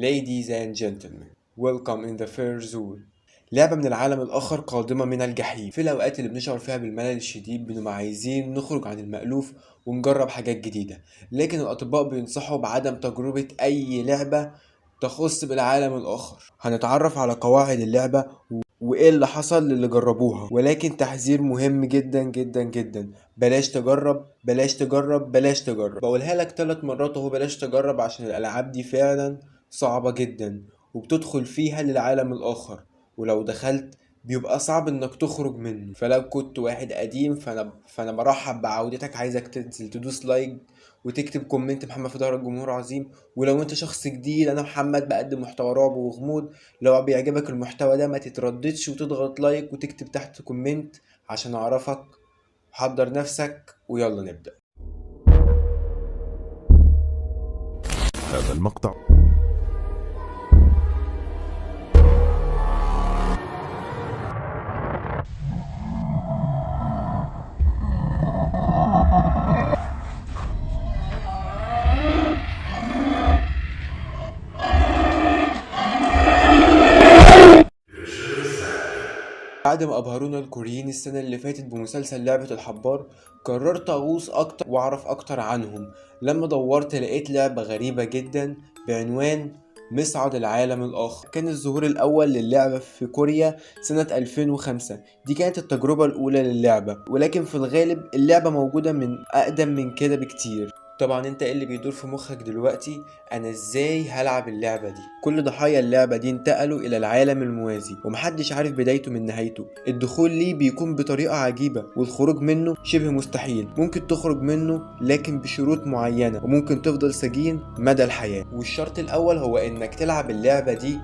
Ladies and gentlemen, welcome in the fair zone. لعبة من العالم الآخر قادمة من الجحيم. في الأوقات اللي بنشعر فيها بالملل الشديد بنبقى عايزين نخرج عن المألوف ونجرب حاجات جديدة، لكن الأطباء بينصحوا بعدم تجربة أي لعبة تخص بالعالم الآخر. هنتعرف على قواعد اللعبة وإيه اللي حصل للي جربوها، ولكن تحذير مهم جدا جدا جدا: بلاش تجرب بلاش تجرب بلاش تجرب. بقولها لك 3 مرات اهو، بلاش تجرب، عشان الألعاب دي فعلا صعبة جدا وبتدخل فيها للعالم الآخر، ولو دخلت بيبقى صعب انك تخرج منه. فلو كنت واحد قديم فانا برحب بعودتك، عايزك تنزل تدوس لايك وتكتب كومنت محمد في ظهر الجمهور عظيم. ولو انت شخص جديد، انا محمد بقدم محتوى رعب وغموض. لو بيعجبك المحتوى ده ما تترددش وتضغط لايك وتكتب تحت كومنت عشان اعرفك. حضر نفسك ويلا نبدأ. هذا المقطع بعد ما أبهرونا الكوريين السنة اللي فاتت بمسلسل لعبة الحبار، قررت أغوص أكتر وأعرف أكتر عنهم. لما دورت لقيت لعبة غريبة جدا بعنوان مصعد العالم الآخر. كان الظهور الأول للعبة في كوريا سنة 2005. دي كانت التجربة الأولى للعبة، ولكن في الغالب اللعبة موجودة من أقدم من كده بكتير. طبعا انت ايه اللي بيدور في مخك دلوقتي؟ انا ازاي هلعب اللعبة دي؟ كل ضحايا اللعبة دي انتقلوا الى العالم الموازي ومحدش عارف بدايته من نهايته. الدخول ليه بيكون بطريقة عجيبة والخروج منه شبه مستحيل. ممكن تخرج منه لكن بشروط معينة، وممكن تفضل سجين مدى الحياة. والشرط الاول هو انك تلعب اللعبة دي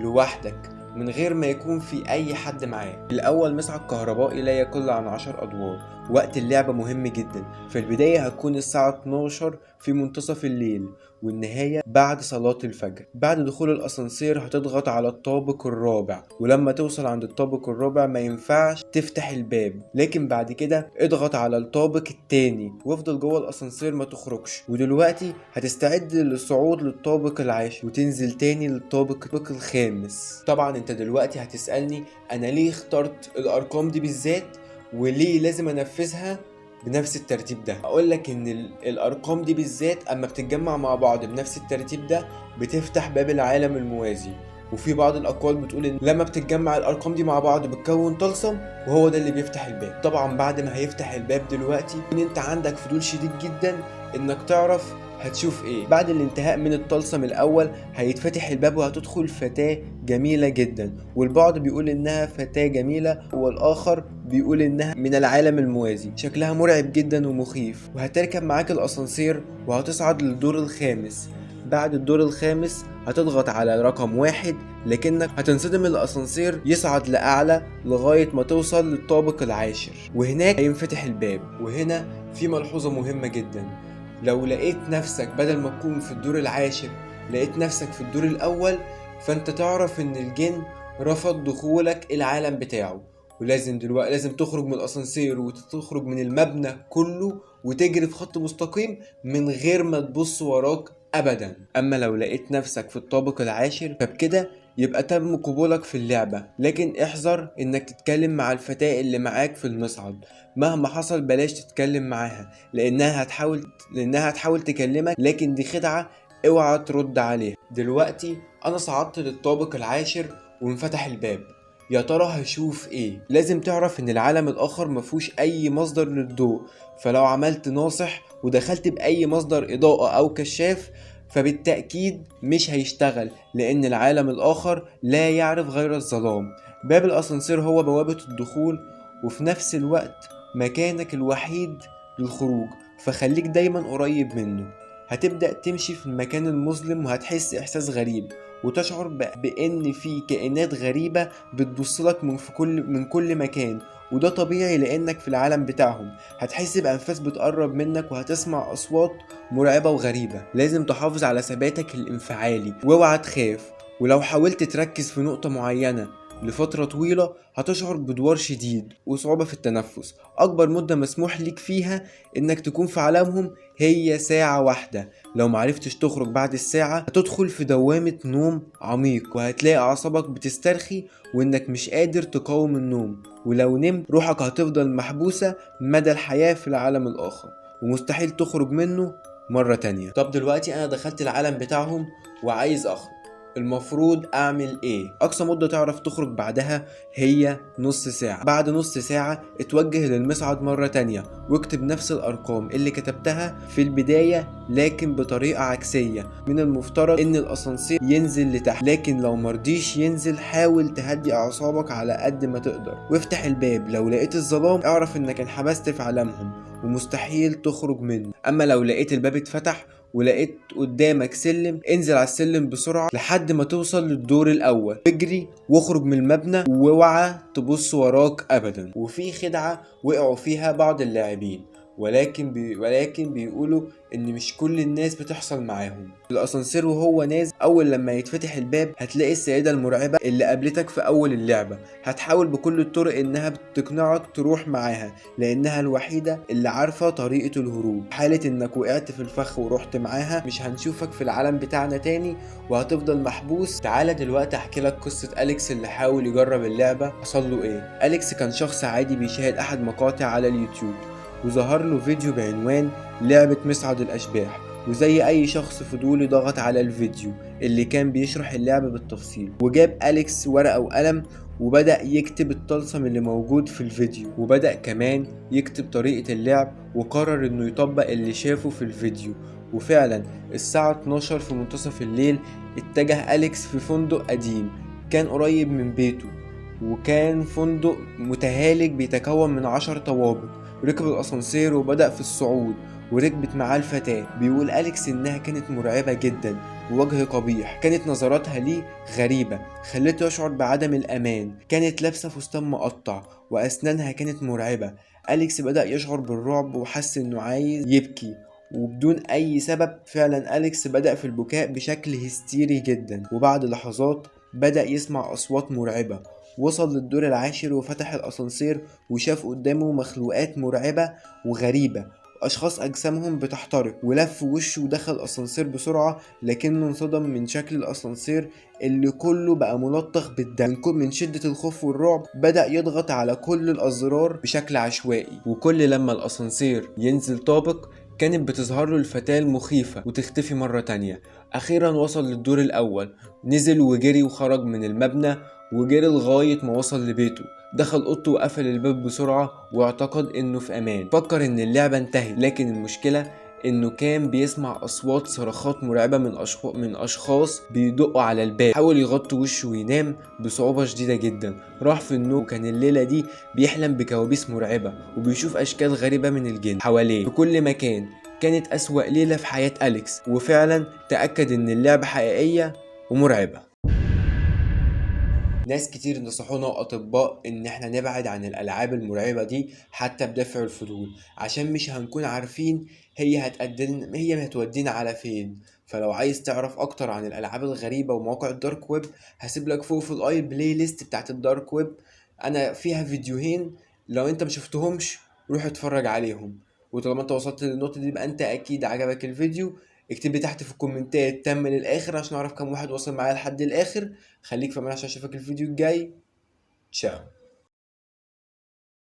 لوحدك من غير ما يكون في اي حد معاه. الاول مصعد كهربائي لا يقل عن 10 ادوار. وقت اللعبة مهم جدا. في البداية هتكون الساعة 12 في منتصف الليل، والنهاية بعد صلاة الفجر. بعد دخول الأسانسير هتضغط على الطابق الرابع، ولما توصل عند الطابق الرابع ما ينفعش تفتح الباب، لكن بعد كده اضغط على الطابق التاني وافضل جوه الأسانسير ما تخرجش. ودلوقتي هتستعد للصعود للطابق العاشر وتنزل تاني للطابق الخامس. طبعا انت دلوقتي هتسألني انا ليه اخترت الأرقام دي بالذات وليه لازم انفذها بنفس الترتيب ده. اقول لك ان الارقام دي بالذات اما بتتجمع مع بعض بنفس الترتيب ده بتفتح باب العالم الموازي. وفي بعض الاقوال بتقول ان لما بتتجمع الارقام دي مع بعض بتكون طلسم، وهو ده اللي بيفتح الباب. طبعا بعد ما هيفتح الباب دلوقتي انت عندك فضول شديد جدا انك تعرف هتشوف ايه. بعد الانتهاء من الطلسم الاول هيتفتح الباب وهتدخل فتاة جميلة جدا، والبعض بيقول انها فتاة جميلة والاخر بيقول انها من العالم الموازي. شكلها مرعب جدا ومخيف. وهتركب معاك الاسانسير وهتصعد للدور الخامس. بعد الدور الخامس هتضغط على رقم 1، لكنك هتنصدم الاسانسير يصعد لأعلى لغاية ما توصل للطابق العاشر، وهناك هينفتح الباب. وهنا في ملحوظة مهمة جدا: لو لقيت نفسك بدل ما تكون في الدور العاشر لقيت نفسك في الدور الأول، فانت تعرف ان الجن رفض دخولك العالم بتاعه. ولازم دلوقتي لازم تخرج من الأسانسير وتخرج من المبنى كله وتجري في خط مستقيم من غير ما تبص وراك أبدا. أما لو لقيت نفسك في الطابق العاشر فبكده يبقى تم قبولك في اللعبة، لكن احذر انك تتكلم مع الفتاة اللي معاك في المصعد. مهما حصل بلاش تتكلم معاها، لانها هتحاول تكلمك، لكن دي خدعة، اوعى ترد عليها. دلوقتي انا صعدت للطابق العاشر وانفتح الباب. يا ترى هشوف ايه؟ لازم تعرف ان العالم الاخر مفهوش اي مصدر للضوء، فلو عملت ناصح ودخلت باي مصدر اضاءة او كشاف فبالتأكيد مش هيشتغل، لان العالم الاخر لا يعرف غير الظلام. باب الاسانسير هو بوابة الدخول وفي نفس الوقت مكانك الوحيد للخروج، فخليك دايما قريب منه. هتبدأ تمشي في المكان المظلم وهتحس إحساس غريب وتشعر بأن في كائنات غريبة بتبصلك من كل مكان، وده طبيعي لأنك في العالم بتاعهم. هتحس بأنفاس بتقرب منك وهتسمع أصوات مرعبة وغريبة. لازم تحافظ على ثباتك الانفعالي واوعى تخاف، ولو حاولت تركز في نقطة معينة لفترة طويلة هتشعر بدوار شديد وصعوبة في التنفس. أكبر مدة مسموح ليك فيها إنك تكون في عالمهم هي ساعة واحدة. لو معرفتش تخرج بعد الساعة هتدخل في دوامة نوم عميق، وهتلاقي أعصابك بتسترخي وإنك مش قادر تقاوم النوم، ولو نمت روحك هتفضل محبوسة مدى الحياة في العالم الآخر ومستحيل تخرج منه مرة تانية. طب دلوقتي أنا دخلت العالم بتاعهم وعايز أخرج، المفروض اعمل ايه؟ اقصى مدة تعرف تخرج بعدها هي نص ساعة. بعد نص ساعة اتوجه للمصعد مرة تانية واكتب نفس الارقام اللي كتبتها في البداية لكن بطريقة عكسية. من المفترض ان الاسانسير ينزل لتحت، لكن لو مرضيش ينزل حاول تهدي اعصابك على قد ما تقدر وافتح الباب. لو لقيت الظلام اعرف انك انحبست في عالمهم ومستحيل تخرج منه. اما لو لقيت الباب اتفتح ولقيت قدامك سلم انزل على السلم بسرعة لحد ما توصل للدور الاول، اجري واخرج من المبنى واوعى تبص وراك ابدا. وفي خدعة وقعوا فيها بعض اللاعبين ولكن بيقولوا ان مش كل الناس بتحصل معاهم. الاسانسير وهو نازل اول لما يتفتح الباب هتلاقي السيدة المرعبة اللي قابلتك في اول اللعبة. هتحاول بكل الطرق انها بتقنعك تروح معاها لانها الوحيدة اللي عارفة طريقة الهروب. حالة انك وقعت في الفخ ورحت معاها مش هنشوفك في العالم بتاعنا تاني وهتفضل محبوس. تعالى دلوقتي احكي لك قصة أليكس اللي حاول يجرب اللعبة حصل له ايه. أليكس كان شخص عادي بيشاهد احد مقاطع على اليوتيوب وظهر له فيديو بعنوان لعبة مصعد الأشباح، وزي أي شخص فضولي ضغط على الفيديو اللي كان بيشرح اللعبة بالتفصيل. وجاب أليكس ورقة وقلم وبدأ يكتب الطلسم اللي موجود في الفيديو، وبدأ كمان يكتب طريقة اللعب وقرر انه يطبق اللي شافه في الفيديو. وفعلا الساعة 12 في منتصف الليل اتجه أليكس في فندق قديم كان قريب من بيته، وكان فندق متهالك بيتكون من 10 طوابق. ركب الأسانسير وبدأ في الصعود وركبت معاه الفتاة. بيقول أليكس إنها كانت مرعبة جدا ووجه قبيح، كانت نظراتها ليه غريبة خلته يشعر بعدم الأمان. كانت لابسة فستان مقطع وأسنانها كانت مرعبة. أليكس بدأ يشعر بالرعب وحس إنه عايز يبكي وبدون أي سبب. فعلا أليكس بدأ في البكاء بشكل هستيري جدا، وبعد لحظات بدأ يسمع أصوات مرعبة. وصل للدور العاشر وفتح الأسانسير وشاف قدامه مخلوقات مرعبة وغريبة، أشخاص أجسامهم بتحترق. ولف وشه ودخل الأسانسير بسرعة لكنه انصدم من شكل الأسانسير اللي كله بقى ملطخ بالدم. من شدة الخوف والرعب بدأ يضغط على كل الأزرار بشكل عشوائي، وكل لما الأسانسير ينزل طابق كانت بتظهر له الفتاة المخيفة وتختفي مرة تانية. أخيرا وصل للدور الأول، نزل وجري وخرج من المبنى وجري لغاية ما وصل لبيته. دخل اوضته وقفل الباب بسرعة واعتقد انه في امان. فكر ان اللعبة انتهت، لكن المشكلة انه كان بيسمع اصوات صرخات مرعبة من اشخاص بيدقوا على الباب. حاول يغطي وشه وينام بصعوبة شديدة جدا. راح في النوم وكان الليلة دي بيحلم بكوابيس مرعبة وبيشوف اشكال غريبة من الجن حواليه في كل مكان. كانت اسوأ ليلة في حياة أليكس، وفعلا تأكد ان اللعبة حقيقية ومرعبة. ناس كتير نصحونا وأطباء إن احنا نبعد عن الألعاب المرعبة دي حتى بدافع الفضول، عشان مش هنكون عارفين هي هتودينا على فين. فلو عايز تعرف أكتر عن الألعاب الغريبة ومواقع الدارك ويب هسيب لك فوق في الآي بلاي ليست بتاعت الدارك ويب، أنا فيها فيديوهين لو أنت مشفتهمش روح اتفرج عليهم. وطالما أنت وصلت للنقطة دي يبقى أنت أكيد عجبك الفيديو. اكتب لي تحت في الكومنتات تم للآخر عشان أعرف كم واحد وصل معايا لحد الآخر. خليك في امان عشان اشوفك الفيديو الجاي. تشاو.